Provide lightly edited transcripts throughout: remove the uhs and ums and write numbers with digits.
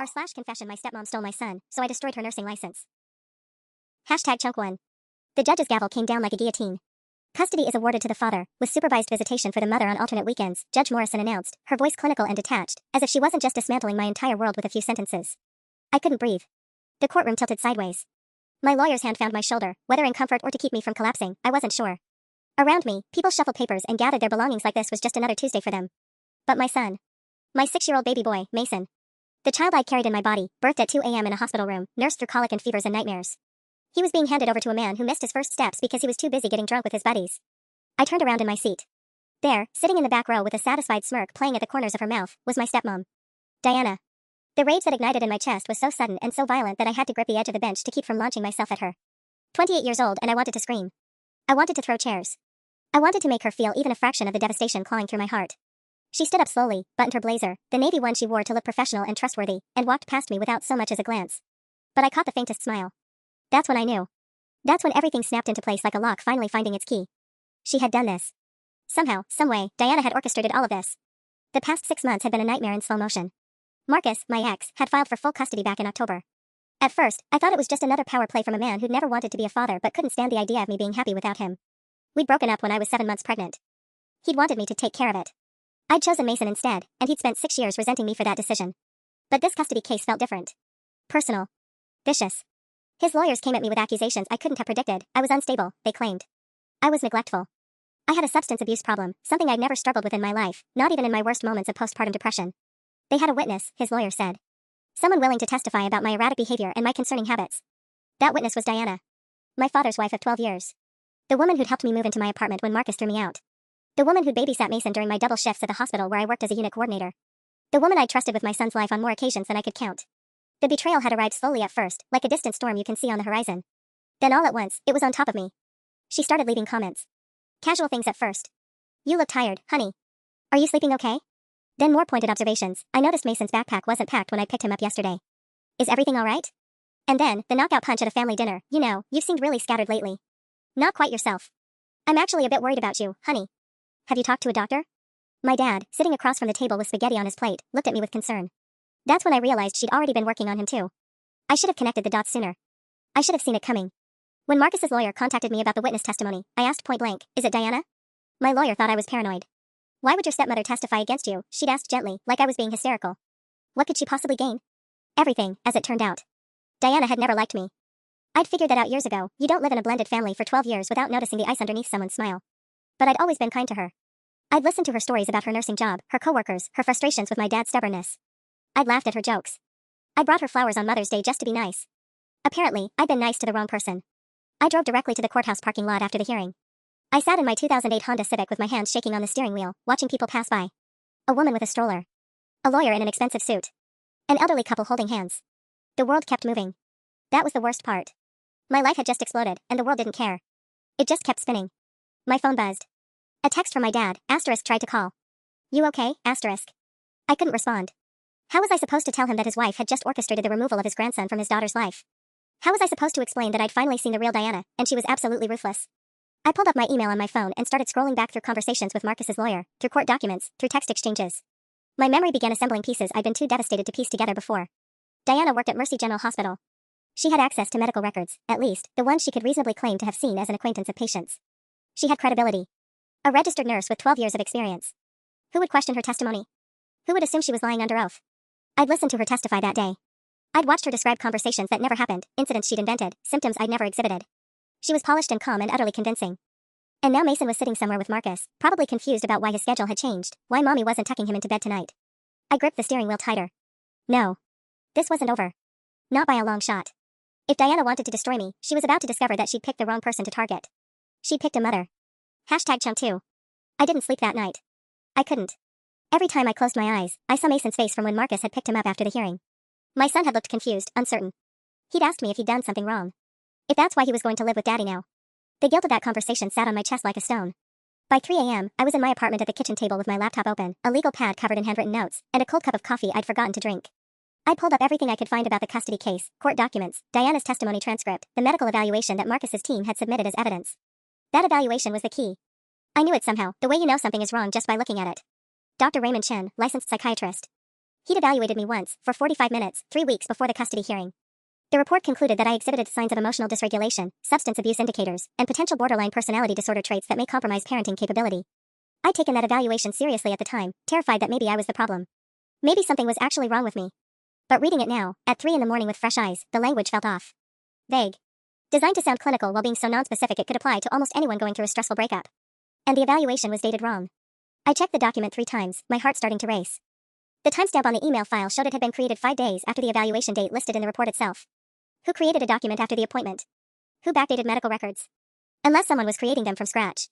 r/confession my stepmom stole my son, so I destroyed her nursing license. #Chunk1. The judge's gavel came down like a guillotine. Custody is awarded to the father, with supervised visitation for the mother on alternate weekends, Judge Morrison announced, her voice clinical and detached, as if she wasn't just dismantling my entire world with a few sentences. I couldn't breathe. The courtroom tilted sideways. My lawyer's hand found my shoulder, whether in comfort or to keep me from collapsing, I wasn't sure. Around me, people shuffled papers and gathered their belongings like this was just another Tuesday for them. But my son. My 6-year-old baby boy, Mason. The child I'd carried in my body, birthed at 2 a.m. in a hospital room, nursed through colic and fevers and nightmares. He was being handed over to a man who missed his first steps because he was too busy getting drunk with his buddies. I turned around in my seat. There, sitting in the back row with a satisfied smirk playing at the corners of her mouth, was my stepmom. Diana. The rage that ignited in my chest was so sudden and so violent that I had to grip the edge of the bench to keep from launching myself at her. 28 years old and I wanted to scream. I wanted to throw chairs. I wanted to make her feel even a fraction of the devastation clawing through my heart. She stood up slowly, buttoned her blazer, the navy one she wore to look professional and trustworthy, and walked past me without so much as a glance. But I caught the faintest smile. That's when I knew. That's when everything snapped into place like a lock finally finding its key. She had done this. Somehow, someway, Diana had orchestrated all of this. The past 6 months had been a nightmare in slow motion. Marcus, my ex, had filed for full custody back in October. At first, I thought it was just another power play from a man who'd never wanted to be a father but couldn't stand the idea of me being happy without him. We'd broken up when I was 7 months pregnant. He'd wanted me to take care of it. I'd chosen Mason instead, and he'd spent 6 years resenting me for that decision. But this custody case felt different. Personal. Vicious. His lawyers came at me with accusations I couldn't have predicted. I was unstable, they claimed. I was neglectful. I had a substance abuse problem, something I'd never struggled with in my life, not even in my worst moments of postpartum depression. They had a witness, his lawyer said. Someone willing to testify about my erratic behavior and my concerning habits. That witness was Diana. My father's wife of 12 years. The woman who'd helped me move into my apartment when Marcus threw me out. The woman who'd babysat Mason during my double shifts at the hospital where I worked as a unit coordinator. The woman I'd trusted with my son's life on more occasions than I could count. The betrayal had arrived slowly at first, like a distant storm you can see on the horizon. Then all at once, it was on top of me. She started leaving comments. Casual things at first. You look tired, honey. Are you sleeping okay? Then more pointed observations. I noticed Mason's backpack wasn't packed when I picked him up yesterday. Is everything alright? And then, the knockout punch at a family dinner. You know, you've seemed really scattered lately. Not quite yourself. I'm actually a bit worried about you, honey. Have you talked to a doctor? My dad, sitting across from the table with spaghetti on his plate, looked at me with concern. That's when I realized she'd already been working on him too. I should have connected the dots sooner. I should have seen it coming. When Marcus's lawyer contacted me about the witness testimony, I asked point blank, is it Diana? My lawyer thought I was paranoid. Why would your stepmother testify against you? She'd asked gently, like I was being hysterical. What could she possibly gain? Everything, as it turned out. Diana had never liked me. I'd figured that out years ago. You don't live in a blended family for 12 years without noticing the ice underneath someone's smile. But I'd always been kind to her. I'd listened to her stories about her nursing job, her coworkers, her frustrations with my dad's stubbornness. I'd laughed at her jokes. I brought her flowers on Mother's Day just to be nice. Apparently, I'd been nice to the wrong person. I drove directly to the courthouse parking lot after the hearing. I sat in my 2008 Honda Civic with my hands shaking on the steering wheel, watching people pass by. A woman with a stroller. A lawyer in an expensive suit. An elderly couple holding hands. The world kept moving. That was the worst part. My life had just exploded, and the world didn't care. It just kept spinning. My phone buzzed. A text from my dad, asterisk tried to call. You okay, asterisk? I couldn't respond. How was I supposed to tell him that his wife had just orchestrated the removal of his grandson from his daughter's life? How was I supposed to explain that I'd finally seen the real Diana, and she was absolutely ruthless? I pulled up my email on my phone and started scrolling back through conversations with Marcus's lawyer, through court documents, through text exchanges. My memory began assembling pieces I'd been too devastated to piece together before. Diana worked at Mercy General Hospital. She had access to medical records, at least, the ones she could reasonably claim to have seen as an acquaintance of patients. She had credibility. A registered nurse with 12 years of experience. Who would question her testimony? Who would assume she was lying under oath? I'd listened to her testify that day. I'd watched her describe conversations that never happened, incidents she'd invented, symptoms I'd never exhibited. She was polished and calm and utterly convincing. And now Mason was sitting somewhere with Marcus, probably confused about why his schedule had changed, why mommy wasn't tucking him into bed tonight. I gripped the steering wheel tighter. No. This wasn't over. Not by a long shot. If Diana wanted to destroy me, she was about to discover that she'd picked the wrong person to target. She'd picked a mother. #Chunk2. I didn't sleep that night. I couldn't. Every time I closed my eyes, I saw Mason's face from when Marcus had picked him up after the hearing. My son had looked confused, uncertain. He'd asked me if he'd done something wrong. If that's why he was going to live with Daddy now. The guilt of that conversation sat on my chest like a stone. By 3 a.m., I was in my apartment at the kitchen table with my laptop open, a legal pad covered in handwritten notes, and a cold cup of coffee I'd forgotten to drink. I pulled up everything I could find about the custody case, court documents, Diana's testimony transcript, the medical evaluation that Marcus's team had submitted as evidence. That evaluation was the key. I knew it somehow, the way you know something is wrong just by looking at it. Dr. Raymond Chen, licensed psychiatrist. He'd evaluated me once, for 45 minutes, 3 weeks before the custody hearing. The report concluded that I exhibited signs of emotional dysregulation, substance abuse indicators, and potential borderline personality disorder traits that may compromise parenting capability. I'd taken that evaluation seriously at the time, terrified that maybe I was the problem. Maybe something was actually wrong with me. But reading it now, at 3 in the morning with fresh eyes, the language felt off. Vague. Designed to sound clinical while being so non-specific it could apply to almost anyone going through a stressful breakup. And the evaluation was dated wrong. I checked the document 3 times, my heart starting to race. The timestamp on the email file showed it had been created 5 days after the evaluation date listed in the report itself. Who created a document after the appointment? Who backdated medical records? Unless someone was creating them from scratch.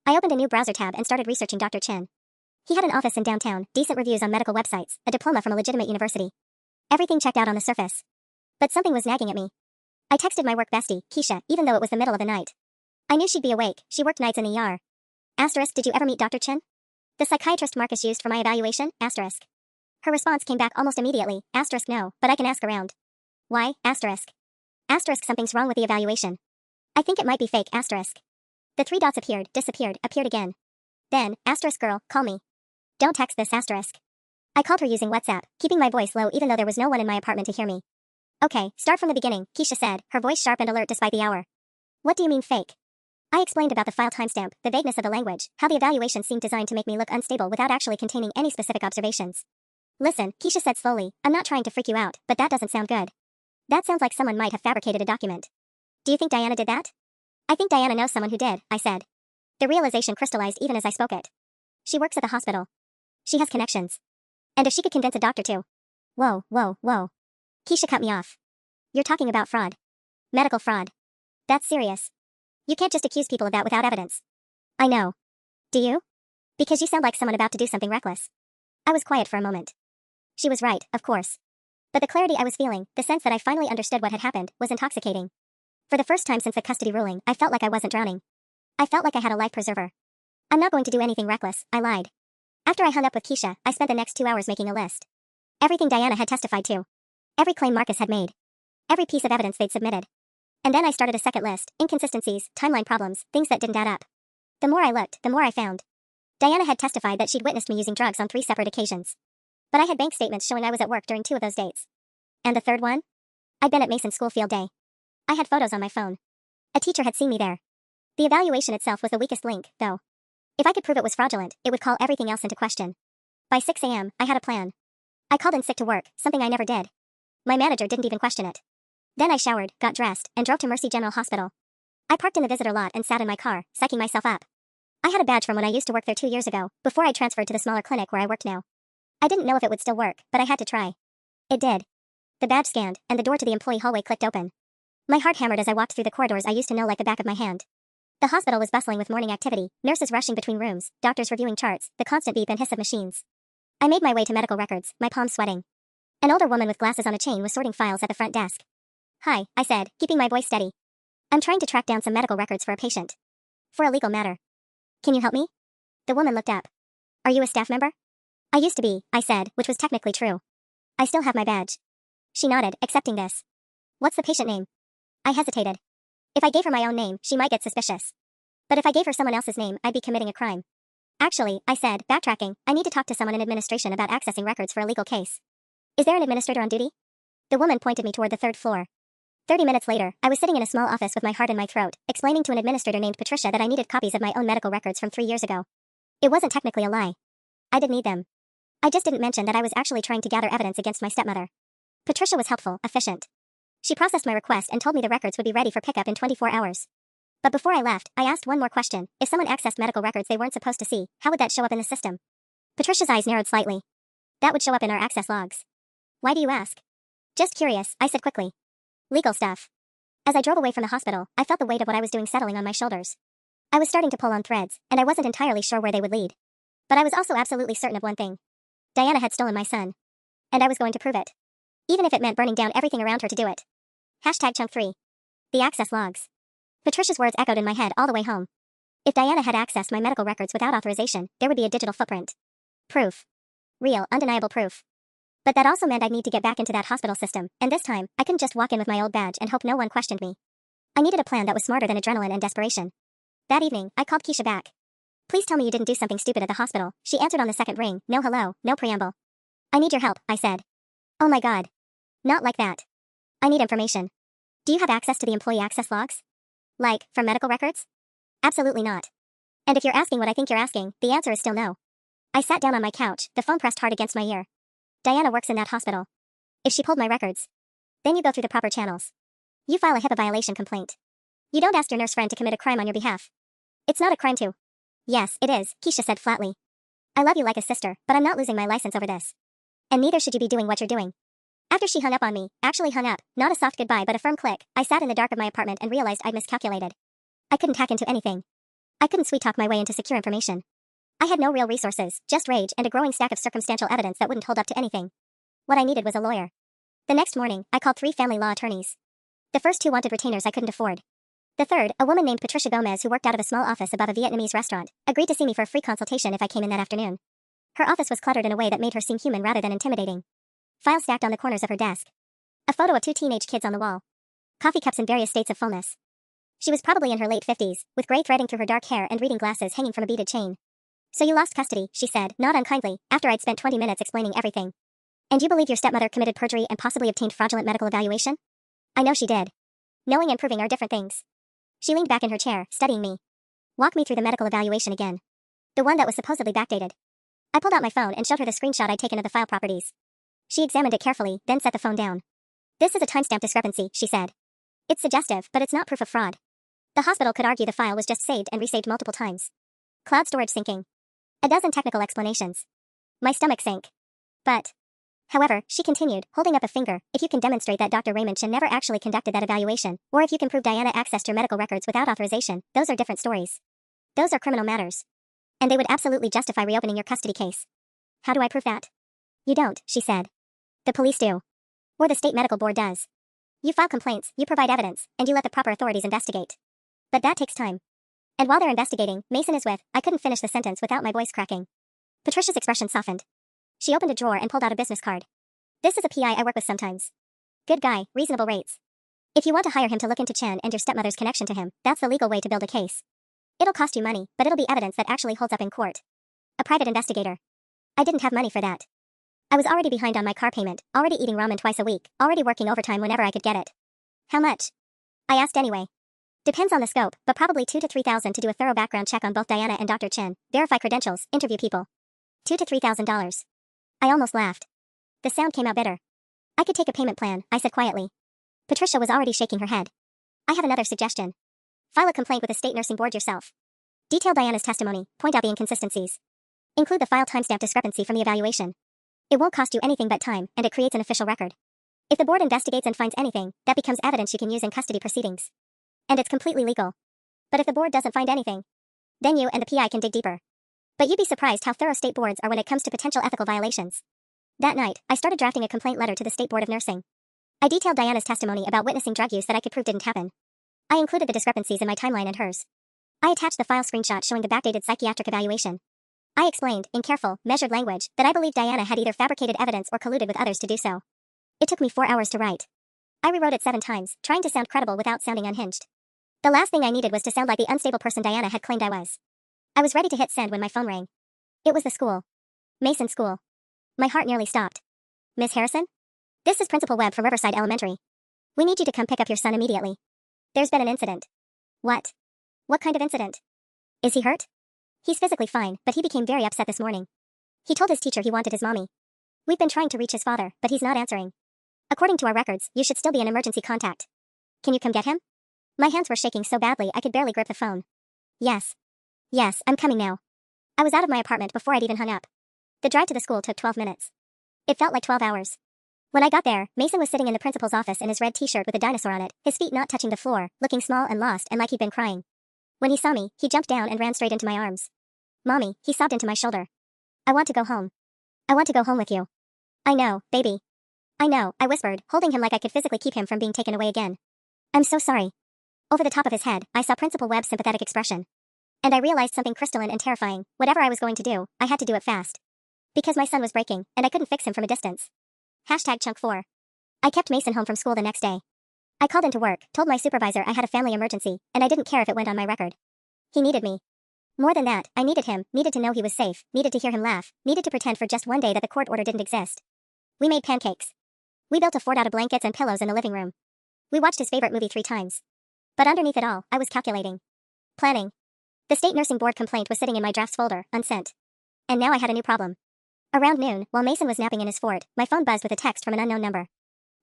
I opened a new browser tab and started researching Dr. Chin. He had an office in downtown, decent reviews on medical websites, a diploma from a legitimate university. Everything checked out on the surface. But something was nagging at me. I texted my work bestie, Keisha, even though it was the middle of the night. I knew she'd be awake, she worked nights in the ER. Asterisk, did you ever meet Dr. Chin? The psychiatrist Marcus used for my evaluation? Asterisk. Her response came back almost immediately, asterisk no, but I can ask around. Why? Asterisk. Asterisk something's wrong with the evaluation. I think it might be fake, asterisk. The 3 dots appeared, disappeared, appeared again. Then, asterisk girl, call me. Don't text this, asterisk. I called her using WhatsApp, keeping my voice low even though there was no one in my apartment to hear me. Okay, start from the beginning, Keisha said, her voice sharp and alert despite the hour. What do you mean fake? I explained about the file timestamp, the vagueness of the language, how the evaluation seemed designed to make me look unstable without actually containing any specific observations. Listen, Keisha said slowly, I'm not trying to freak you out, but that doesn't sound good. That sounds like someone might have fabricated a document. Do you think Diana did that? I think Diana knows someone who did, I said. The realization crystallized even as I spoke it. She works at the hospital. She has connections. And if she could convince a doctor to... Whoa. Keisha cut me off. You're talking about fraud. Medical fraud. That's serious. You can't just accuse people of that without evidence. I know. Do you? Because you sound like someone about to do something reckless. I was quiet for a moment. She was right, of course. But the clarity I was feeling, the sense that I finally understood what had happened, was intoxicating. For the first time since the custody ruling, I felt like I wasn't drowning. I felt like I had a life preserver. I'm not going to do anything reckless, I lied. After I hung up with Keisha, I spent the next 2 hours making a list. Everything Diana had testified to. Every claim Marcus had made. Every piece of evidence they'd submitted. And then I started a second list, inconsistencies, timeline problems, things that didn't add up. The more I looked, the more I found. Diana had testified that she'd witnessed me using drugs on 3 separate occasions. But I had bank statements showing I was at work during 2 of those dates. And the third one? I'd been at Mason's school field day. I had photos on my phone. A teacher had seen me there. The evaluation itself was the weakest link, though. If I could prove it was fraudulent, it would call everything else into question. By 6 a.m., I had a plan. I called in sick to work, something I never did. My manager didn't even question it. Then I showered, got dressed, and drove to Mercy General Hospital. I parked in the visitor lot and sat in my car, psyching myself up. I had a badge from when I used to work there 2 years ago, before I transferred to the smaller clinic where I worked now. I didn't know if it would still work, but I had to try. It did. The badge scanned, and the door to the employee hallway clicked open. My heart hammered as I walked through the corridors I used to know like the back of my hand. The hospital was bustling with morning activity, nurses rushing between rooms, doctors reviewing charts, the constant beep and hiss of machines. I made my way to medical records, my palms sweating. An older woman with glasses on a chain was sorting files at the front desk. Hi, I said, keeping my voice steady. I'm trying to track down some medical records for a patient. For a legal matter. Can you help me? The woman looked up. Are you a staff member? I used to be, I said, which was technically true. I still have my badge. She nodded, accepting this. What's the patient name? I hesitated. If I gave her my own name, she might get suspicious. But if I gave her someone else's name, I'd be committing a crime. Actually, I said, backtracking, I need to talk to someone in administration about accessing records for a legal case. Is there an administrator on duty? The woman pointed me toward the 3rd floor. 30 minutes later, I was sitting in a small office with my heart in my throat, explaining to an administrator named Patricia that I needed copies of my own medical records from 3 years ago. It wasn't technically a lie. I did need them. I just didn't mention that I was actually trying to gather evidence against my stepmother. Patricia was helpful, efficient. She processed my request and told me the records would be ready for pickup in 24 hours. But before I left, I asked one more question. If someone accessed medical records they weren't supposed to see, how would that show up in the system? Patricia's eyes narrowed slightly. That would show up in our access logs. Why do you ask? Just curious, I said quickly. Legal stuff. As I drove away from the hospital, I felt the weight of what I was doing settling on my shoulders. I was starting to pull on threads, and I wasn't entirely sure where they would lead. But I was also absolutely certain of one thing. Diana had stolen my son. And I was going to prove it. Even if it meant burning down everything around her to do it. #Chunk3. The access logs. Patricia's words echoed in my head all the way home. If Diana had accessed my medical records without authorization, there would be a digital footprint. Proof. Real, undeniable proof. But that also meant I'd need to get back into that hospital system, and this time, I couldn't just walk in with my old badge and hope no one questioned me. I needed a plan that was smarter than adrenaline and desperation. That evening, I called Keisha back. Please tell me you didn't do something stupid at the hospital. She answered on the second ring, no hello, no preamble. I need your help, I said. Oh my god. Not like that. I need information. Do you have access to the employee access logs? Like, from medical records? Absolutely not. And if you're asking what I think you're asking, the answer is still no. I sat down on my couch, the phone pressed hard against my ear. Diana works in that hospital. If she pulled my records, then you go through the proper channels. You file a HIPAA violation complaint. You don't ask your nurse friend to commit a crime on your behalf. It's not a crime to. Yes, it is, Keisha said flatly. I love you like a sister, but I'm not losing my license over this. And neither should you be doing what you're doing. After she hung up on me, actually hung up, not a soft goodbye but a firm click, I sat in the dark of my apartment and realized I'd miscalculated. I couldn't hack into anything. I couldn't sweet talk my way into secure information. I had no real resources, just rage and a growing stack of circumstantial evidence that wouldn't hold up to anything. What I needed was a lawyer. The next morning, I called 3 family law attorneys. The first 2 wanted retainers I couldn't afford. The third, a woman named Patricia Gomez who worked out of a small office above a Vietnamese restaurant, agreed to see me for a free consultation if I came in that afternoon. Her office was cluttered in a way that made her seem human rather than intimidating. Files stacked on the corners of her desk. A photo of 2 teenage kids on the wall. Coffee cups in various states of fullness. She was probably in her late 50s, with gray threading through her dark hair and reading glasses hanging from a beaded chain. So you lost custody, she said, not unkindly, after I'd spent 20 minutes explaining everything. And you believe your stepmother committed perjury and possibly obtained fraudulent medical evaluation? I know she did. Knowing and proving are different things. She leaned back in her chair, studying me. Walk me through the medical evaluation again. The one that was supposedly backdated. I pulled out my phone and showed her the screenshot I'd taken of the file properties. She examined it carefully, then set the phone down. This is a timestamp discrepancy, she said. It's suggestive, but it's not proof of fraud. The hospital could argue the file was just saved and resaved multiple times. Cloud storage syncing. A dozen technical explanations. My stomach sank. But. However, she continued, holding up a finger, if you can demonstrate that Dr. Raymond Chen never actually conducted that evaluation, or if you can prove Diana accessed your medical records without authorization, those are different stories. Those are criminal matters. And they would absolutely justify reopening your custody case. How do I prove that? You don't, she said. The police do. Or the state medical board does. You file complaints, you provide evidence, and you let the proper authorities investigate. But that takes time. And while they're investigating, Mason is with, I couldn't finish the sentence without my voice cracking. Patricia's expression softened. She opened a drawer and pulled out a business card. This is a PI I work with sometimes. Good guy, reasonable rates. If you want to hire him to look into Chen and your stepmother's connection to him, that's the legal way to build a case. It'll cost you money, but it'll be evidence that actually holds up in court. A private investigator. I didn't have money for that. I was already behind on my car payment, already eating ramen twice a week, already working overtime whenever I could get it. How much? I asked anyway. Depends on the scope, but probably $2,000 to $3,000 to do a thorough background check on both Diana and Dr. Chen, verify credentials, interview people. $2,000 to $3,000. I almost laughed. The sound came out bitter. I could take a payment plan, I said quietly. Patricia was already shaking her head. I have another suggestion. File a complaint with the state nursing board yourself. Detail Diana's testimony, point out the inconsistencies. Include the file timestamp discrepancy from the evaluation. It won't cost you anything but time, and it creates an official record. If the board investigates and finds anything, that becomes evidence you can use in custody proceedings. And it's completely legal. But if the board doesn't find anything, then you and the PI can dig deeper. But you'd be surprised how thorough state boards are when it comes to potential ethical violations. That night, I started drafting a complaint letter to the State Board of Nursing. I detailed Diana's testimony about witnessing drug use that I could prove didn't happen. I included the discrepancies in my timeline and hers. I attached the file screenshot showing the backdated psychiatric evaluation. I explained, in careful, measured language, that I believed Diana had either fabricated evidence or colluded with others to do so. It took me 4 hours to write. I rewrote it 7 times, trying to sound credible without sounding unhinged. The last thing I needed was to sound like the unstable person Diana had claimed I was. I was ready to hit send when my phone rang. It was the school. Mason School. My heart nearly stopped. Miss Harrison? This is Principal Webb from Riverside Elementary. We need you to come pick up your son immediately. There's been an incident. What? What kind of incident? Is he hurt? He's physically fine, but he became very upset this morning. He told his teacher he wanted his mommy. We've been trying to reach his father, but he's not answering. According to our records, you should still be an emergency contact. Can you come get him? My hands were shaking so badly I could barely grip the phone. Yes. Yes, I'm coming now. I was out of my apartment before I'd even hung up. The drive to the school took 12 minutes. It felt like 12 hours. When I got there, Mason was sitting in the principal's office in his red t-shirt with a dinosaur on it, his feet not touching the floor, looking small and lost and like he'd been crying. When he saw me, he jumped down and ran straight into my arms. Mommy, he sobbed into my shoulder. I want to go home. I want to go home with you. I know, baby. I know, I whispered, holding him like I could physically keep him from being taken away again. I'm so sorry. Over the top of his head, I saw Principal Webb's sympathetic expression. And I realized something crystalline and terrifying. Whatever I was going to do, I had to do it fast. Because my son was breaking, and I couldn't fix him from a distance. #Chunk4. I kept Mason home from school the next day. I called into work, told my supervisor I had a family emergency, and I didn't care if it went on my record. He needed me. More than that, I needed him, needed to know he was safe, needed to hear him laugh, needed to pretend for just one day that the court order didn't exist. We made pancakes. We built a fort out of blankets and pillows in the living room. We watched his favorite movie 3 times. But underneath it all, I was calculating. Planning. The state nursing board complaint was sitting in my drafts folder, unsent. And now I had a new problem. Around noon, while Mason was napping in his fort, my phone buzzed with a text from an unknown number.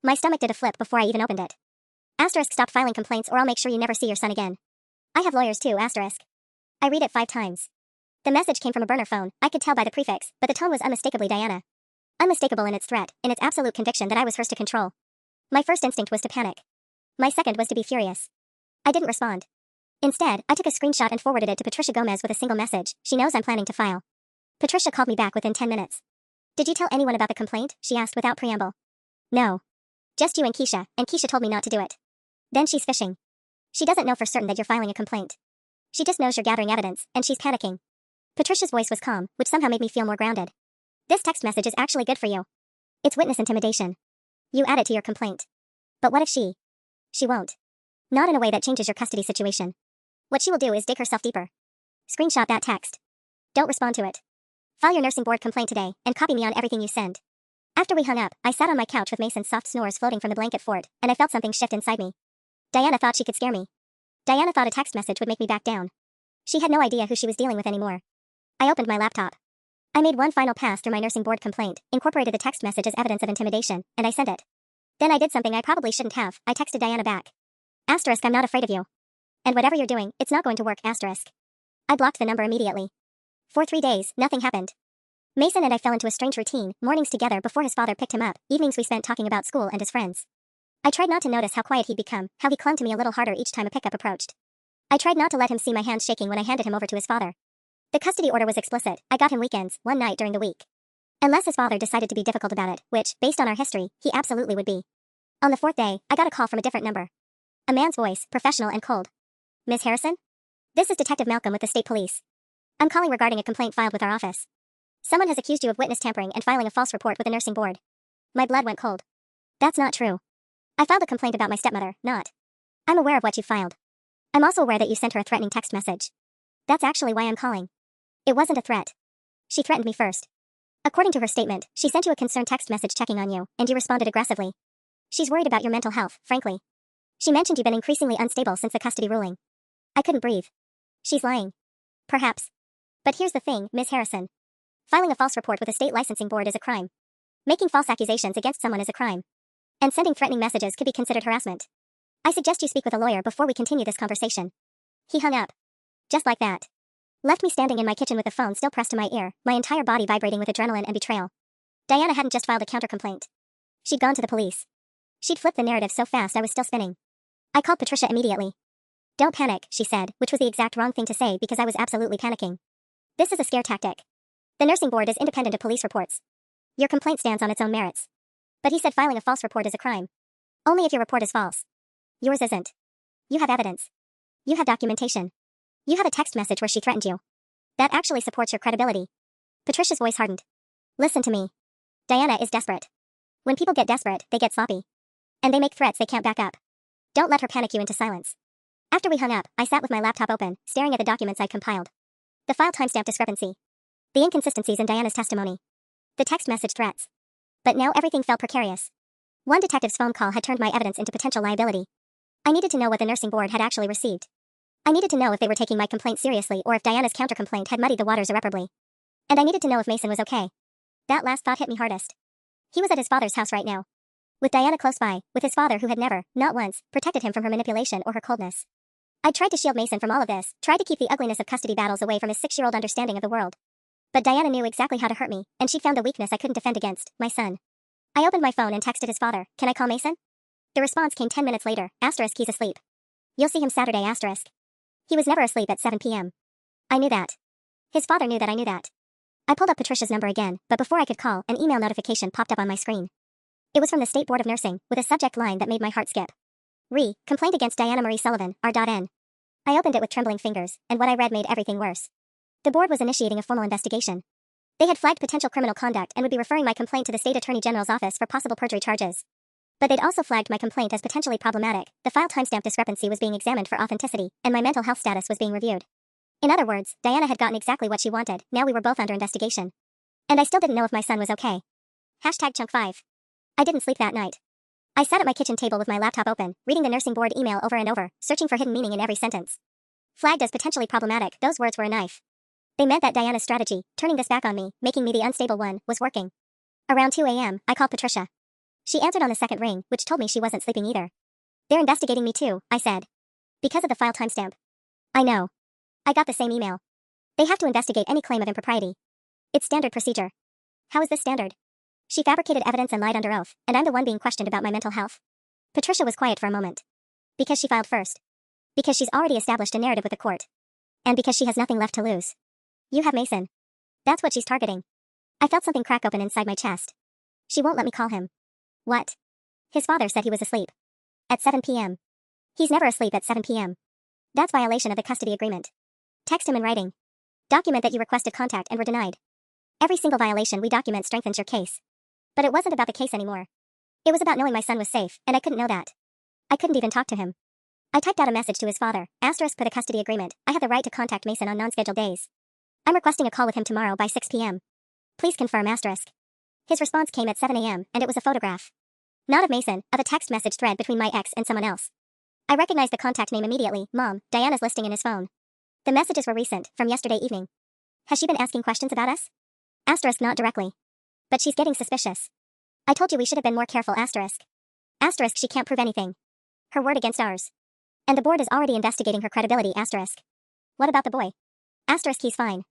My stomach did a flip before I even opened it. Asterisk, stop filing complaints or I'll make sure you never see your son again. I have lawyers too, asterisk. I read it 5 times. The message came from a burner phone, I could tell by the prefix, but the tone was unmistakably Diana. Unmistakable in its threat, in its absolute conviction that I was hers to control. My first instinct was to panic. My second was to be furious. I didn't respond. Instead, I took a screenshot and forwarded it to Patricia Gomez with a single message. She knows I'm planning to file. Patricia called me back within 10 minutes. Did you tell anyone about the complaint? She asked without preamble. No. Just you and Keisha told me not to do it. Then she's fishing. She doesn't know for certain that you're filing a complaint. She just knows you're gathering evidence, and she's panicking. Patricia's voice was calm, which somehow made me feel more grounded. This text message is actually good for you. It's witness intimidation. You add it to your complaint. But what if she won't. Not in a way that changes your custody situation. What she will do is dig herself deeper. Screenshot that text. Don't respond to it. File your nursing board complaint today, and copy me on everything you send. After we hung up, I sat on my couch with Mason's soft snores floating from the blanket fort, and I felt something shift inside me. Diana thought she could scare me. Diana thought a text message would make me back down. She had no idea who she was dealing with anymore. I opened my laptop. I made one final pass through my nursing board complaint, incorporated the text message as evidence of intimidation, and I sent it. Then I did something I probably shouldn't have. I texted Diana back. Asterisk, I'm not afraid of you. And whatever you're doing, it's not going to work, asterisk. I blocked the number immediately. For 3 days, nothing happened. Mason and I fell into a strange routine, mornings together before his father picked him up, evenings we spent talking about school and his friends. I tried not to notice how quiet he'd become, how he clung to me a little harder each time a pickup approached. I tried not to let him see my hands shaking when I handed him over to his father. The custody order was explicit. I got him weekends, one night during the week. Unless his father decided to be difficult about it, which, based on our history, he absolutely would be. On the 4th day, I got a call from a different number. A man's voice, professional and cold. Ms. Harrison? This is Detective Malcolm with the state police. I'm calling regarding a complaint filed with our office. Someone has accused you of witness tampering and filing a false report with the nursing board. My blood went cold. That's not true. I filed a complaint about my stepmother, not. I'm aware of what you filed. I'm also aware that you sent her a threatening text message. That's actually why I'm calling. It wasn't a threat. She threatened me first. According to her statement, she sent you a concerned text message checking on you, and you responded aggressively. She's worried about your mental health, frankly. She mentioned you've been increasingly unstable since the custody ruling. I couldn't breathe. She's lying. Perhaps. But here's the thing, Ms. Harrison. Filing a false report with a state licensing board is a crime. Making false accusations against someone is a crime. And sending threatening messages could be considered harassment. I suggest you speak with a lawyer before we continue this conversation. He hung up. Just like that. Left me standing in my kitchen with the phone still pressed to my ear, my entire body vibrating with adrenaline and betrayal. Diana hadn't just filed a counter-complaint. She'd gone to the police. She'd flipped the narrative so fast I was still spinning. I called Patricia immediately. Don't panic, she said, which was the exact wrong thing to say because I was absolutely panicking. This is a scare tactic. The nursing board is independent of police reports. Your complaint stands on its own merits. But he said filing a false report is a crime. Only if your report is false. Yours isn't. You have evidence. You have documentation. You have a text message where she threatened you. That actually supports your credibility. Patricia's voice hardened. Listen to me. Diana is desperate. When people get desperate, they get sloppy. And they make threats they can't back up. Don't let her panic you into silence. After we hung up, I sat with my laptop open, staring at the documents I'd compiled. The file timestamp discrepancy. The inconsistencies in Diana's testimony. The text message threats. But now everything felt precarious. One detective's phone call had turned my evidence into potential liability. I needed to know what the nursing board had actually received. I needed to know if they were taking my complaint seriously or if Diana's counter-complaint had muddied the waters irreparably. And I needed to know if Mason was okay. That last thought hit me hardest. He was at his father's house right now. With Diana close by, with his father who had never, not once, protected him from her manipulation or her coldness. I tried to shield Mason from all of this, tried to keep the ugliness of custody battles away from his 6-year-old understanding of the world. But Diana knew exactly how to hurt me, and she'd found a weakness I couldn't defend against, my son. I opened my phone and texted his father, "Can I call Mason?" The response came 10 minutes later, asterisk, he's asleep. You'll see him Saturday, asterisk. He was never asleep at 7 p.m. I knew that. His father knew that I knew that. I pulled up Patricia's number again, but before I could call, an email notification popped up on my screen. It was from the State Board of Nursing, with a subject line that made my heart skip. Complaint against Diana Marie Sullivan, R.N. I opened it with trembling fingers, and what I read made everything worse. The board was initiating a formal investigation. They had flagged potential criminal conduct and would be referring my complaint to the State Attorney General's office for possible perjury charges. But they'd also flagged my complaint as potentially problematic. The file timestamp discrepancy was being examined for authenticity, and my mental health status was being reviewed. In other words, Diana had gotten exactly what she wanted. Now we were both under investigation. And I still didn't know if my son was okay. Hashtag chunk 5. I didn't sleep that night. I sat at my kitchen table with my laptop open, reading the nursing board email over and over, searching for hidden meaning in every sentence. Flagged as potentially problematic, those words were a knife. They meant that Diana's strategy, turning this back on me, making me the unstable one, was working. Around 2 a.m., I called Patricia. She answered on the second ring, which told me she wasn't sleeping either. They're investigating me too, I said. Because of the file timestamp. I know. I got the same email. They have to investigate any claim of impropriety. It's standard procedure. How is this standard? She fabricated evidence and lied under oath, and I'm the one being questioned about my mental health. Patricia was quiet for a moment. Because she filed first. Because she's already established a narrative with the court. And because she has nothing left to lose. You have Mason. That's what she's targeting. I felt something crack open inside my chest. She won't let me call him. What? His father said he was asleep. At 7 p.m. He's never asleep at 7 p.m. That's violation of the custody agreement. Text him in writing. Document that you requested contact and were denied. Every single violation we document strengthens your case. But it wasn't about the case anymore. It was about knowing my son was safe, and I couldn't know that. I couldn't even talk to him. I typed out a message to his father, asterisk per the custody agreement. I have the right to contact Mason on non-scheduled days. I'm requesting a call with him tomorrow by 6 p.m. Please confirm, asterisk. His response came at 7 a.m., and it was a photograph. Not of Mason, of a text message thread between my ex and someone else. I recognized the contact name immediately, Mom, Diana's listing in his phone. The messages were recent, from yesterday evening. Has she been asking questions about us? Asterisk not directly. But she's getting suspicious. I told you we should have been more careful, asterisk. Asterisk she can't prove anything. Her word against ours. And the board is already investigating her credibility, asterisk. What about the boy? Asterisk he's fine.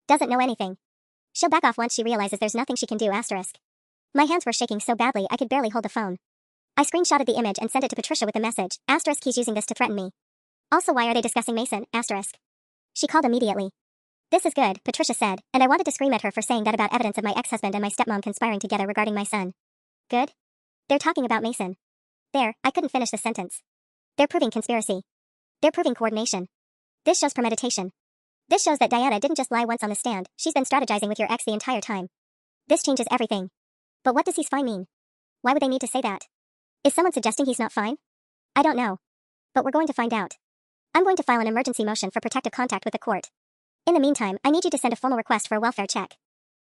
Doesn't know anything. She'll back off once she realizes there's nothing she can do, asterisk. My hands were shaking so badly I could barely hold the phone. I screenshotted the image and sent it to Patricia with the message, asterisk he's using this to threaten me. Also why are they discussing Mason, asterisk. She called immediately. This is good, Patricia said, and I wanted to scream at her for saying that about evidence of my ex-husband and my stepmom conspiring together regarding my son. Good? They're talking about Mason. There, I couldn't finish the sentence. They're proving conspiracy. They're proving coordination. This shows premeditation. This shows that Diana didn't just lie once on the stand, she's been strategizing with your ex the entire time. This changes everything. But what does he's fine mean? Why would they need to say that? Is someone suggesting he's not fine? I don't know. But we're going to find out. I'm going to file an emergency motion for protective contact with the court. In the meantime, I need you to send a formal request for a welfare check.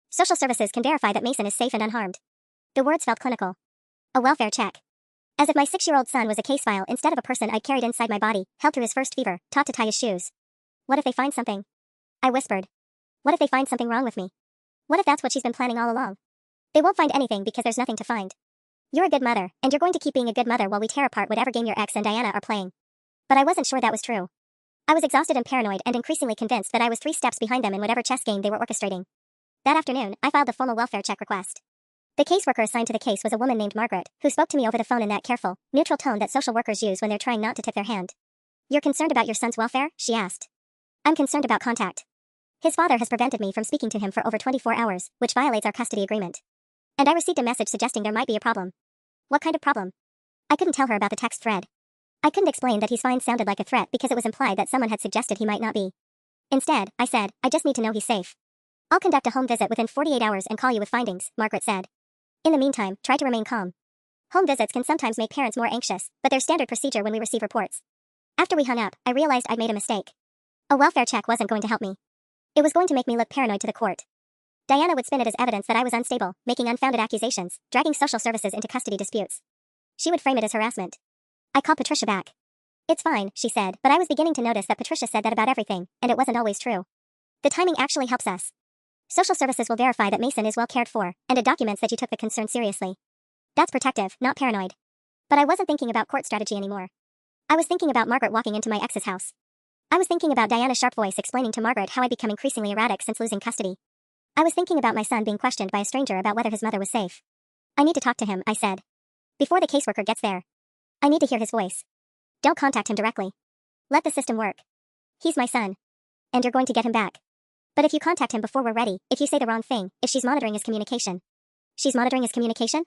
Social services can verify that Mason is safe and unharmed. The words felt clinical. A welfare check. As if my 6-year-old son was a case file instead of a person I'd carried inside my body, held through his first fever, taught to tie his shoes. What if they find something? I whispered. What if they find something wrong with me? What if that's what she's been planning all along? They won't find anything because there's nothing to find. You're a good mother, and you're going to keep being a good mother while we tear apart whatever game your ex and Diana are playing. But I wasn't sure that was true. I was exhausted and paranoid and increasingly convinced that I was 3 steps behind them in whatever chess game they were orchestrating. That afternoon, I filed the formal welfare check request. The caseworker assigned to the case was a woman named Margaret, who spoke to me over the phone in that careful, neutral tone that social workers use when they're trying not to tip their hand. You're concerned about your son's welfare? She asked. I'm concerned about contact. His father has prevented me from speaking to him for over 24 hours, which violates our custody agreement. And I received a message suggesting there might be a problem. What kind of problem? I couldn't tell her about the text thread. I couldn't explain that he's fine sounded like a threat because it was implied that someone had suggested he might not be. Instead, I said, I just need to know he's safe. I'll conduct a home visit within 48 hours and call you with findings, Margaret said. In the meantime, try to remain calm. Home visits can sometimes make parents more anxious, but they're standard procedure when we receive reports. After we hung up, I realized I'd made a mistake. A welfare check wasn't going to help me. It was going to make me look paranoid to the court. Diana would spin it as evidence that I was unstable, making unfounded accusations, dragging social services into custody disputes. She would frame it as harassment. I called Patricia back. It's fine, she said, but I was beginning to notice that Patricia said that about everything, and it wasn't always true. The timing actually helps us. Social services will verify that Mason is well cared for, and it documents that you took the concern seriously. That's protective, not paranoid. But I wasn't thinking about court strategy anymore. I was thinking about Margaret walking into my ex's house. I was thinking about Diana's sharp voice explaining to Margaret how I'd become increasingly erratic since losing custody. I was thinking about my son being questioned by a stranger about whether his mother was safe. I need to talk to him, I said. Before the caseworker gets there. I need to hear his voice. Don't contact him directly. Let the system work. He's my son. And you're going to get him back. But if you contact him before we're ready, if you say the wrong thing, if she's monitoring his communication. She's monitoring his communication?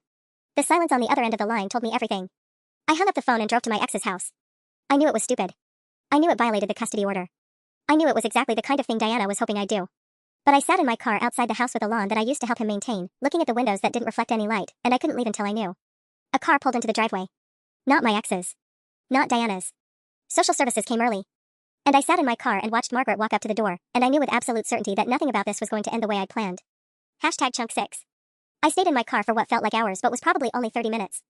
The silence on the other end of the line told me everything. I hung up the phone and drove to my ex's house. I knew it was stupid. I knew it violated the custody order. I knew it was exactly the kind of thing Diana was hoping I'd do. But I sat in my car outside the house with a lawn that I used to help him maintain, looking at the windows that didn't reflect any light, and I couldn't leave until I knew. A car pulled into the driveway. Not my ex's. Not Diana's. Social services came early. And I sat in my car and watched Margaret walk up to the door, and I knew with absolute certainty that nothing about this was going to end the way I'd planned. Chunk 6. I stayed in my car for what felt like hours but was probably only 30 minutes.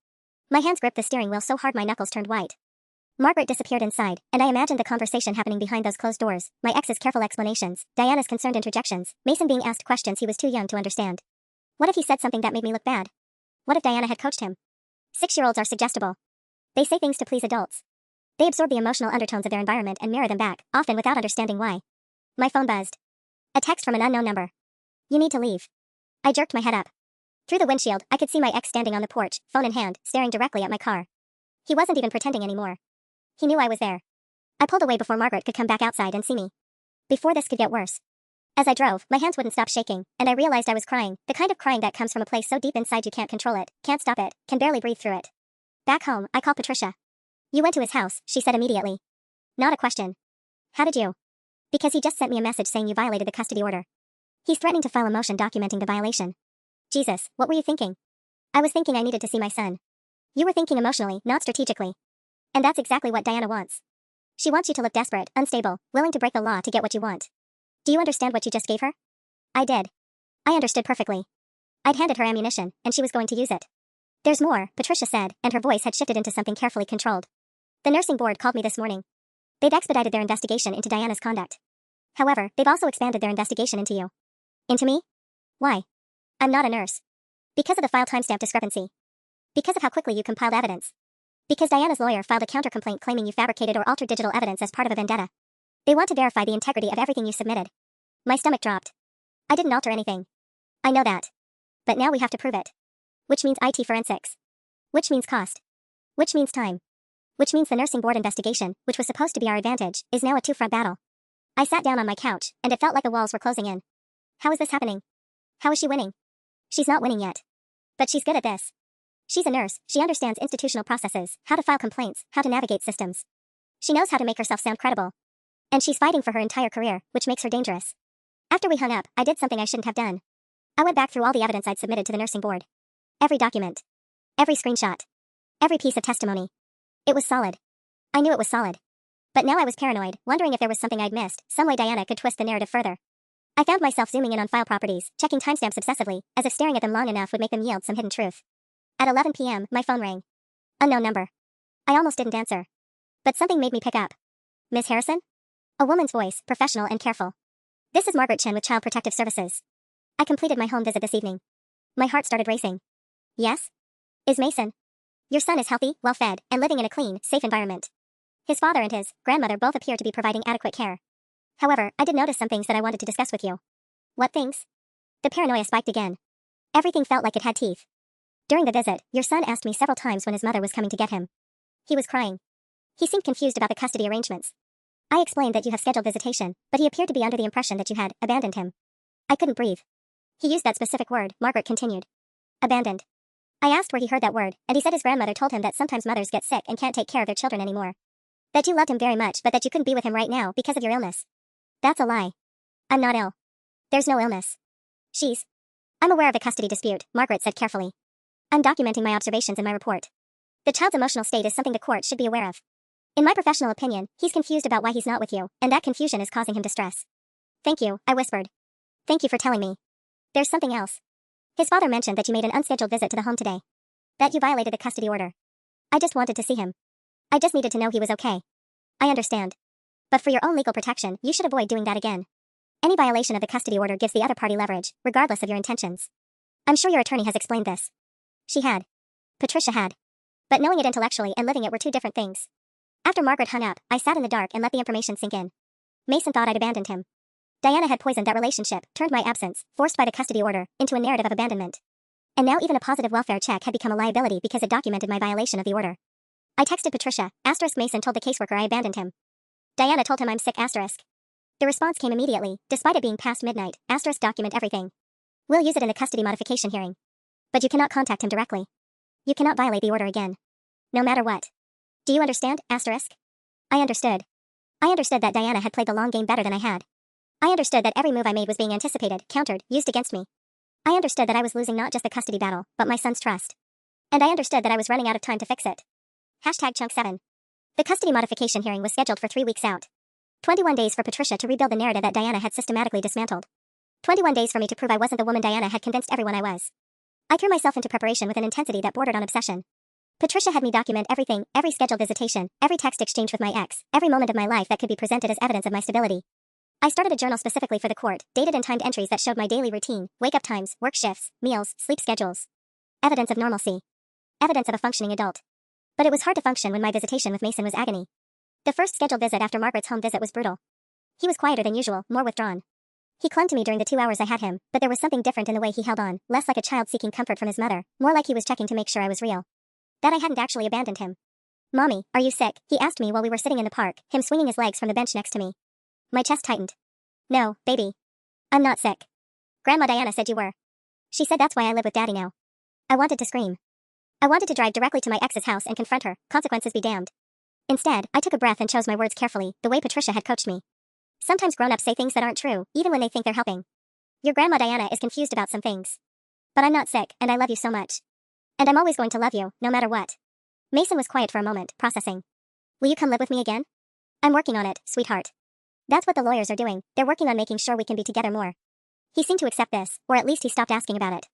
My hands gripped the steering wheel so hard my knuckles turned white. Margaret disappeared inside, and I imagined the conversation happening behind those closed doors, my ex's careful explanations, Diana's concerned interjections, Mason being asked questions he was too young to understand. What if he said something that made me look bad? What if Diana had coached him? 6-year-olds are suggestible. They say things to please adults. They absorb the emotional undertones of their environment and mirror them back, often without understanding why. My phone buzzed. A text from an unknown number. You need to leave. I jerked my head up. Through the windshield, I could see my ex standing on the porch, phone in hand, staring directly at my car. He wasn't even pretending anymore. He knew I was there. I pulled away before Margaret could come back outside and see me. Before this could get worse. As I drove, my hands wouldn't stop shaking, and I realized I was crying, the kind of crying that comes from a place so deep inside you can't control it, can't stop it, can barely breathe through it. Back home, I called Patricia. You went to his house, she said immediately. Not a question. How did you? Because he just sent me a message saying you violated the custody order. He's threatening to file a motion documenting the violation. Jesus, what were you thinking? I was thinking I needed to see my son. You were thinking emotionally, not strategically. And that's exactly what Diana wants. She wants you to look desperate, unstable, willing to break the law to get what you want. Do you understand what you just gave her? I did. I understood perfectly. I'd handed her ammunition, and she was going to use it. There's more, Patricia said, and her voice had shifted into something carefully controlled. The nursing board called me this morning. They've expedited their investigation into Diana's conduct. However, they've also expanded their investigation into you. Into me? Why? I'm not a nurse. Because of the file timestamp discrepancy. Because of how quickly you compiled evidence. Because Diana's lawyer filed a counter-complaint claiming you fabricated or altered digital evidence as part of a vendetta. They want to verify the integrity of everything you submitted. My stomach dropped. I didn't alter anything. I know that. But now we have to prove it. Which means IT forensics. Which means cost. Which means time. Which means the nursing board investigation, which was supposed to be our advantage, is now a two-front battle. I sat down on my couch, and it felt like the walls were closing in. How is this happening? How is she winning? She's not winning yet. But she's good at this. She's a nurse, she understands institutional processes, how to file complaints, how to navigate systems. She knows how to make herself sound credible. And she's fighting for her entire career, which makes her dangerous. After we hung up, I did something I shouldn't have done. I went back through all the evidence I'd submitted to the nursing board. Every document. Every screenshot. Every piece of testimony. It was solid. I knew it was solid. But now I was paranoid, wondering if there was something I'd missed, some way Diana could twist the narrative further. I found myself zooming in on file properties, checking timestamps obsessively, as if staring at them long enough would make them yield some hidden truth. At 11 p.m., my phone rang. Unknown number. I almost didn't answer. But something made me pick up. Miss Harrison? A woman's voice, professional and careful. This is Margaret Chen with Child Protective Services. I completed my home visit this evening. My heart started racing. Yes? Is Mason? Your son is healthy, well-fed, and living in a clean, safe environment. His father and his grandmother both appear to be providing adequate care. However, I did notice some things that I wanted to discuss with you. What things? The paranoia spiked again. Everything felt like it had teeth. During the visit, your son asked me several times when his mother was coming to get him. He was crying. He seemed confused about the custody arrangements. I explained that you have scheduled visitation, but he appeared to be under the impression that you had abandoned him. I couldn't breathe. He used that specific word, Margaret continued. Abandoned. I asked where he heard that word, and he said his grandmother told him that sometimes mothers get sick and can't take care of their children anymore. That you loved him very much but that you couldn't be with him right now because of your illness. That's a lie. I'm not ill. There's no illness. I'm aware of the custody dispute, Margaret said carefully. I'm documenting my observations in my report. The child's emotional state is something the court should be aware of. In my professional opinion, he's confused about why he's not with you, and that confusion is causing him distress. Thank you, I whispered. Thank you for telling me. There's something else. His father mentioned that you made an unscheduled visit to the home today. That you violated the custody order. I just wanted to see him. I just needed to know he was okay. I understand. But for your own legal protection, you should avoid doing that again. Any violation of the custody order gives the other party leverage, regardless of your intentions. I'm sure your attorney has explained this. She had. Patricia had. But knowing it intellectually and living it were two different things. After Margaret hung up, I sat in the dark and let the information sink in. Mason thought I'd abandoned him. Diana had poisoned that relationship, turned my absence, forced by the custody order, into a narrative of abandonment. And now even a positive welfare check had become a liability because it documented my violation of the order. I texted Patricia, *. Mason told the caseworker I abandoned him. Diana told him I'm sick, *. The response came immediately, despite it being past midnight, *. Document everything. We'll use it in the custody modification hearing. But you cannot contact him directly. You cannot violate the order again. No matter what. Do you understand, *? I understood. I understood that Diana had played the long game better than I had. I understood that every move I made was being anticipated, countered, used against me. I understood that I was losing not just the custody battle, but my son's trust. And I understood that I was running out of time to fix it. #Chunk 7. The custody modification hearing was scheduled for 3 weeks out. 21 days for Patricia to rebuild the narrative that Diana had systematically dismantled. 21 days for me to prove I wasn't the woman Diana had convinced everyone I was. I threw myself into preparation with an intensity that bordered on obsession. Patricia had me document everything, every scheduled visitation, every text exchange with my ex, every moment of my life that could be presented as evidence of my stability. I started a journal specifically for the court, dated and timed entries that showed my daily routine, wake-up times, work shifts, meals, sleep schedules. Evidence of normalcy. Evidence of a functioning adult. But it was hard to function when my visitation with Mason was agony. The first scheduled visit after Margaret's home visit was brutal. He was quieter than usual, more withdrawn. He clung to me during the 2 hours I had him, but there was something different in the way he held on, less like a child seeking comfort from his mother, more like he was checking to make sure I was real. That I hadn't actually abandoned him. "Mommy, are you sick?" he asked me while we were sitting in the park, him swinging his legs from the bench next to me. My chest tightened. "No, baby. I'm not sick. Grandma Diana said you were." She said that's why I live with Daddy now. I wanted to scream. I wanted to drive directly to my ex's house and confront her, consequences be damned. Instead, I took a breath and chose my words carefully, the way Patricia had coached me. Sometimes grown-ups say things that aren't true, even when they think they're helping. Your grandma Diana is confused about some things. But I'm not sick, and I love you so much. And I'm always going to love you, no matter what. Mason was quiet for a moment, processing. "Will you come live with me again?" "I'm working on it, sweetheart." That's what the lawyers are doing, they're working on making sure we can be together more. He seemed to accept this, or at least he stopped asking about it.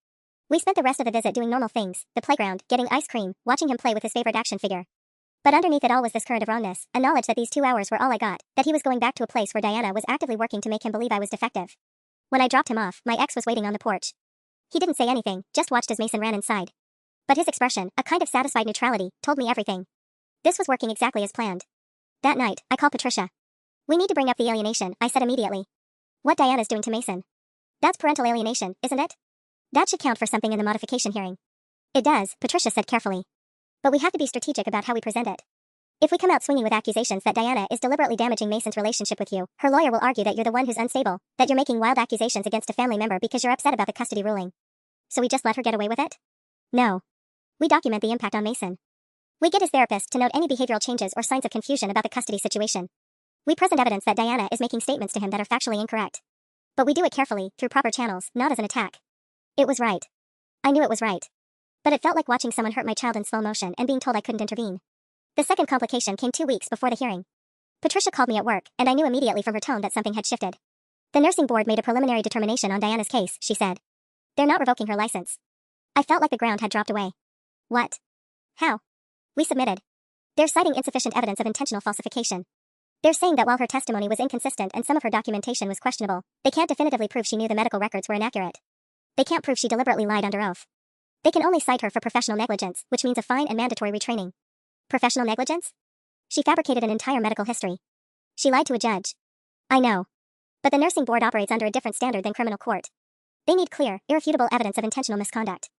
We spent the rest of the visit doing normal things, the playground, getting ice cream, watching him play with his favorite action figure. But underneath it all was this current of wrongness, a knowledge that these 2 hours were all I got, that he was going back to a place where Diana was actively working to make him believe I was defective. When I dropped him off, my ex was waiting on the porch. He didn't say anything, just watched as Mason ran inside. But his expression, a kind of satisfied neutrality, told me everything. This was working exactly as planned. That night, I called Patricia. "We need to bring up the alienation," I said immediately. "What Diana's doing to Mason. That's parental alienation, isn't it? That should count for something in the modification hearing." "It does," Patricia said carefully. "But we have to be strategic about how we present it. If we come out swinging with accusations that Diana is deliberately damaging Mason's relationship with you, her lawyer will argue that you're the one who's unstable, that you're making wild accusations against a family member because you're upset about the custody ruling. So we just let her get away with it? No. We document the impact on Mason. We get his therapist to note any behavioral changes or signs of confusion about the custody situation. We present evidence that Diana is making statements to him that are factually incorrect. But we do it carefully, through proper channels, not as an attack." It was right. I knew it was right. But it felt like watching someone hurt my child in slow motion and being told I couldn't intervene. The second complication came 2 weeks before the hearing. Patricia called me at work, and I knew immediately from her tone that something had shifted. "The nursing board made a preliminary determination on Diana's case," she said. "They're not revoking her license." I felt like the ground had dropped away. "What? How?" "We submitted. They're citing insufficient evidence of intentional falsification. They're saying that while her testimony was inconsistent and some of her documentation was questionable, they can't definitively prove she knew the medical records were inaccurate. They can't prove she deliberately lied under oath. They can only cite her for professional negligence, which means a fine and mandatory retraining." Professional negligence? She fabricated an entire medical history. She lied to a judge. I know. But the nursing board operates under a different standard than criminal court. They need clear, irrefutable evidence of intentional misconduct.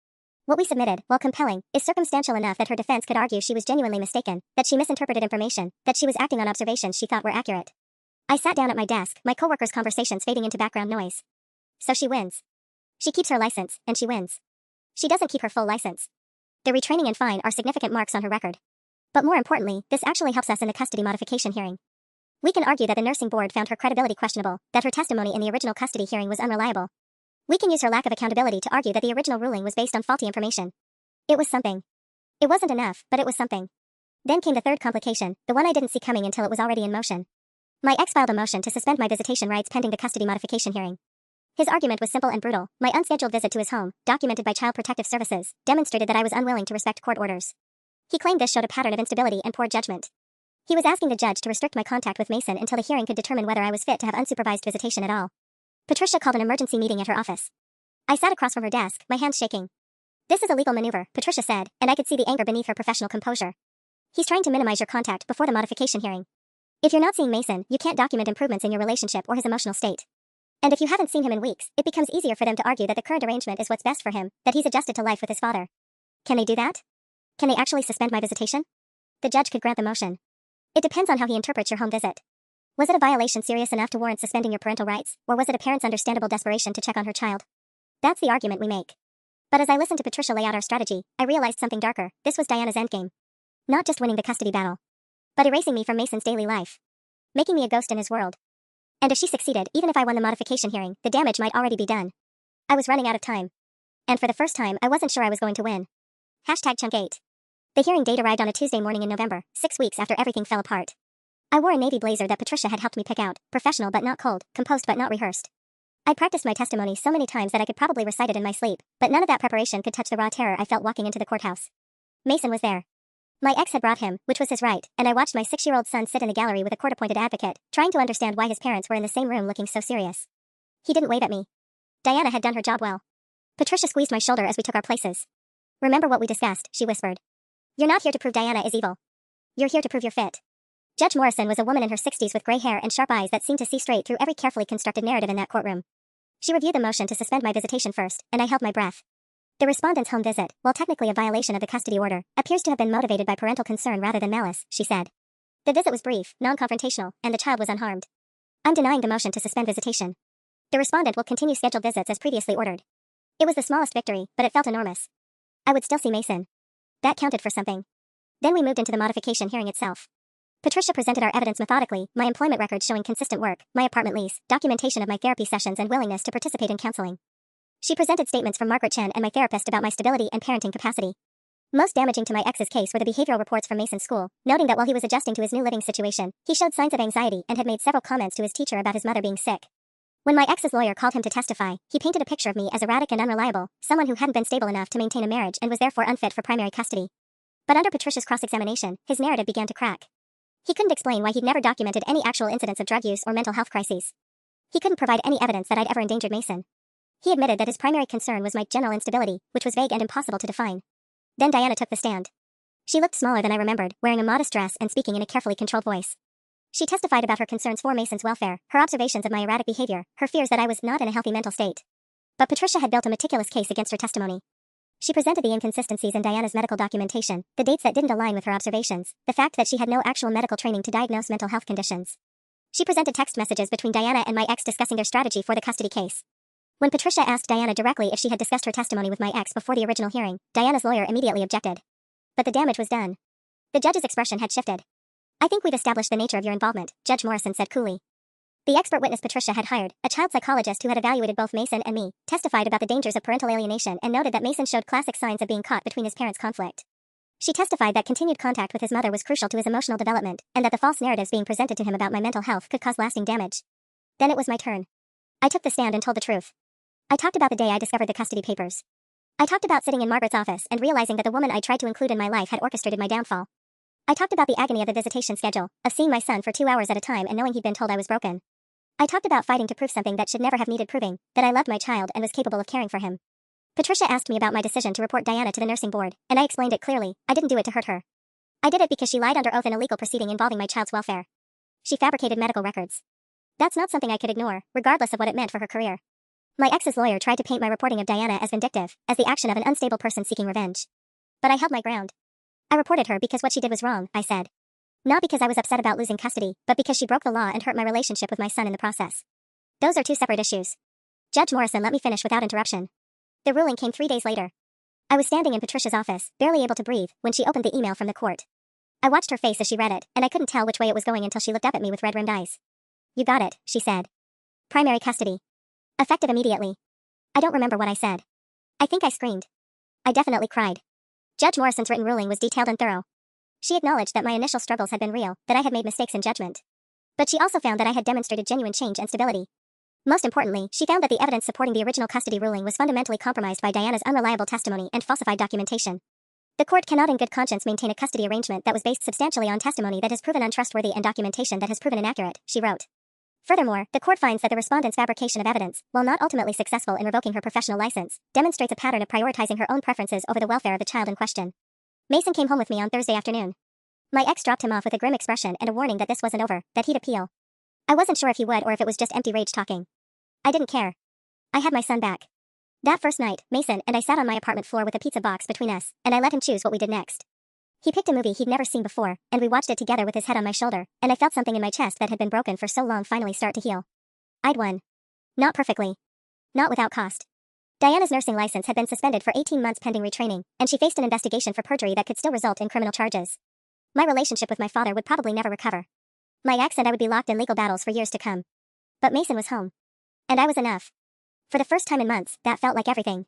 What we submitted, while compelling, is circumstantial enough that her defense could argue she was genuinely mistaken, that she misinterpreted information, that she was acting on observations she thought were accurate. I sat down at my desk, my coworkers' conversations fading into background noise. So she wins. She keeps her license, and she wins. She doesn't keep her full license. The retraining and fine are significant marks on her record. But more importantly, this actually helps us in the custody modification hearing. We can argue that the nursing board found her credibility questionable, that her testimony in the original custody hearing was unreliable. We can use her lack of accountability to argue that the original ruling was based on faulty information. It was something. It wasn't enough, but it was something. Then came the third complication, the one I didn't see coming until it was already in motion. My ex filed a motion to suspend my visitation rights pending the custody modification hearing. His argument was simple and brutal. My unscheduled visit to his home, documented by Child Protective Services, demonstrated that I was unwilling to respect court orders. He claimed this showed a pattern of instability and poor judgment. He was asking the judge to restrict my contact with Mason until the hearing could determine whether I was fit to have unsupervised visitation at all. Patricia called an emergency meeting at her office. I sat across from her desk, my hands shaking. "This is a legal maneuver," Patricia said, and I could see the anger beneath her professional composure. "He's trying to minimize your contact before the modification hearing. If you're not seeing Mason, you can't document improvements in your relationship or his emotional state. And if you haven't seen him in weeks, it becomes easier for them to argue that the current arrangement is what's best for him, that he's adjusted to life with his father. Can they do that? Can they actually suspend my visitation?" The judge could grant the motion. "It depends on how he interprets your home visit. Was it a violation serious enough to warrant suspending your parental rights, or was it a parent's understandable desperation to check on her child? That's the argument we make." But as I listened to Patricia lay out our strategy, I realized something darker. This was Diana's endgame. Not just winning the custody battle, but erasing me from Mason's daily life. Making me a ghost in his world. And if she succeeded, even if I won the modification hearing, the damage might already be done. I was running out of time. And for the first time, I wasn't sure I was going to win. #Chunk 8. The hearing date arrived on a Tuesday morning in November, 6 weeks after everything fell apart. I wore a navy blazer that Patricia had helped me pick out, professional but not cold, composed but not rehearsed. I'd practiced my testimony so many times that I could probably recite it in my sleep, but none of that preparation could touch the raw terror I felt walking into the courthouse. Mason was there. My ex had brought him, which was his right, and I watched my 6-year-old son sit in the gallery with a court-appointed advocate, trying to understand why his parents were in the same room looking so serious. He didn't wave at me. Diana had done her job well. Patricia squeezed my shoulder as we took our places. "Remember what we discussed," she whispered. "You're not here to prove Diana is evil. You're here to prove you're fit." Judge Morrison was a woman in her 60s with gray hair and sharp eyes that seemed to see straight through every carefully constructed narrative in that courtroom. She reviewed the motion to suspend my visitation first, and I held my breath. The respondent's home visit, while technically a violation of the custody order, appears to have been motivated by parental concern rather than malice, she said. The visit was brief, non-confrontational, and the child was unharmed. I'm denying the motion to suspend visitation. The respondent will continue scheduled visits as previously ordered. It was the smallest victory, but it felt enormous. I would still see Mason. That counted for something. Then we moved into the modification hearing itself. Patricia presented our evidence methodically, my employment records showing consistent work, my apartment lease, documentation of my therapy sessions and willingness to participate in counseling. She presented statements from Margaret Chen and my therapist about my stability and parenting capacity. Most damaging to my ex's case were the behavioral reports from Mason's school, noting that while he was adjusting to his new living situation, he showed signs of anxiety and had made several comments to his teacher about his mother being sick. When my ex's lawyer called him to testify, he painted a picture of me as erratic and unreliable, someone who hadn't been stable enough to maintain a marriage and was therefore unfit for primary custody. But under Patricia's cross-examination, his narrative began to crack. He couldn't explain why he'd never documented any actual incidents of drug use or mental health crises. He couldn't provide any evidence that I'd ever endangered Mason. He admitted that his primary concern was my general instability, which was vague and impossible to define. Then Diana took the stand. She looked smaller than I remembered, wearing a modest dress and speaking in a carefully controlled voice. She testified about her concerns for Mason's welfare, her observations of my erratic behavior, her fears that I was not in a healthy mental state. But Patricia had built a meticulous case against her testimony. She presented the inconsistencies in Diana's medical documentation, the dates that didn't align with her observations, the fact that she had no actual medical training to diagnose mental health conditions. She presented text messages between Diana and my ex discussing their strategy for the custody case. When Patricia asked Diana directly if she had discussed her testimony with my ex before the original hearing, Diana's lawyer immediately objected. But the damage was done. The judge's expression had shifted. "I think we've established the nature of your involvement," Judge Morrison said coolly. The expert witness Patricia had hired, a child psychologist who had evaluated both Mason and me, testified about the dangers of parental alienation and noted that Mason showed classic signs of being caught between his parents' conflict. She testified that continued contact with his mother was crucial to his emotional development, and that the false narratives being presented to him about my mental health could cause lasting damage. Then it was my turn. I took the stand and told the truth. I talked about the day I discovered the custody papers. I talked about sitting in Margaret's office and realizing that the woman I tried to include in my life had orchestrated my downfall. I talked about the agony of the visitation schedule, of seeing my son for 2 hours at a time and knowing he'd been told I was broken. I talked about fighting to prove something that should never have needed proving, that I loved my child and was capable of caring for him. Patricia asked me about my decision to report Diana to the nursing board, and I explained it clearly. I didn't do it to hurt her. I did it because she lied under oath in a legal proceeding involving my child's welfare. She fabricated medical records. That's not something I could ignore, regardless of what it meant for her career. My ex's lawyer tried to paint my reporting of Diana as vindictive, as the action of an unstable person seeking revenge. But I held my ground. I reported her because what she did was wrong, I said. Not because I was upset about losing custody, but because she broke the law and hurt my relationship with my son in the process. Those are two separate issues. Judge Morrison let me finish without interruption. The ruling came 3 days later. I was standing in Patricia's office, barely able to breathe, when she opened the email from the court. I watched her face as she read it, and I couldn't tell which way it was going until she looked up at me with red-rimmed eyes. "You got it," she said. "Primary custody. Effective immediately." I don't remember what I said. I think I screamed. I definitely cried. Judge Morrison's written ruling was detailed and thorough. She acknowledged that my initial struggles had been real, that I had made mistakes in judgment. But she also found that I had demonstrated genuine change and stability. Most importantly, she found that the evidence supporting the original custody ruling was fundamentally compromised by Diana's unreliable testimony and falsified documentation. The court cannot in good conscience maintain a custody arrangement that was based substantially on testimony that has proven untrustworthy and documentation that has proven inaccurate, she wrote. Furthermore, the court finds that the respondent's fabrication of evidence, while not ultimately successful in revoking her professional license, demonstrates a pattern of prioritizing her own preferences over the welfare of the child in question. Mason came home with me on Thursday afternoon. My ex dropped him off with a grim expression and a warning that this wasn't over, that he'd appeal. I wasn't sure if he would or if it was just empty rage talking. I didn't care. I had my son back. That first night, Mason and I sat on my apartment floor with a pizza box between us, and I let him choose what we did next. He picked a movie he'd never seen before, and we watched it together with his head on my shoulder, and I felt something in my chest that had been broken for so long finally start to heal. I'd won. Not perfectly. Not without cost. Diana's nursing license had been suspended for 18 months pending retraining, and she faced an investigation for perjury that could still result in criminal charges. My relationship with my father would probably never recover. My ex and I would be locked in legal battles for years to come. But Mason was home. And I was enough. For the first time in months, that felt like everything.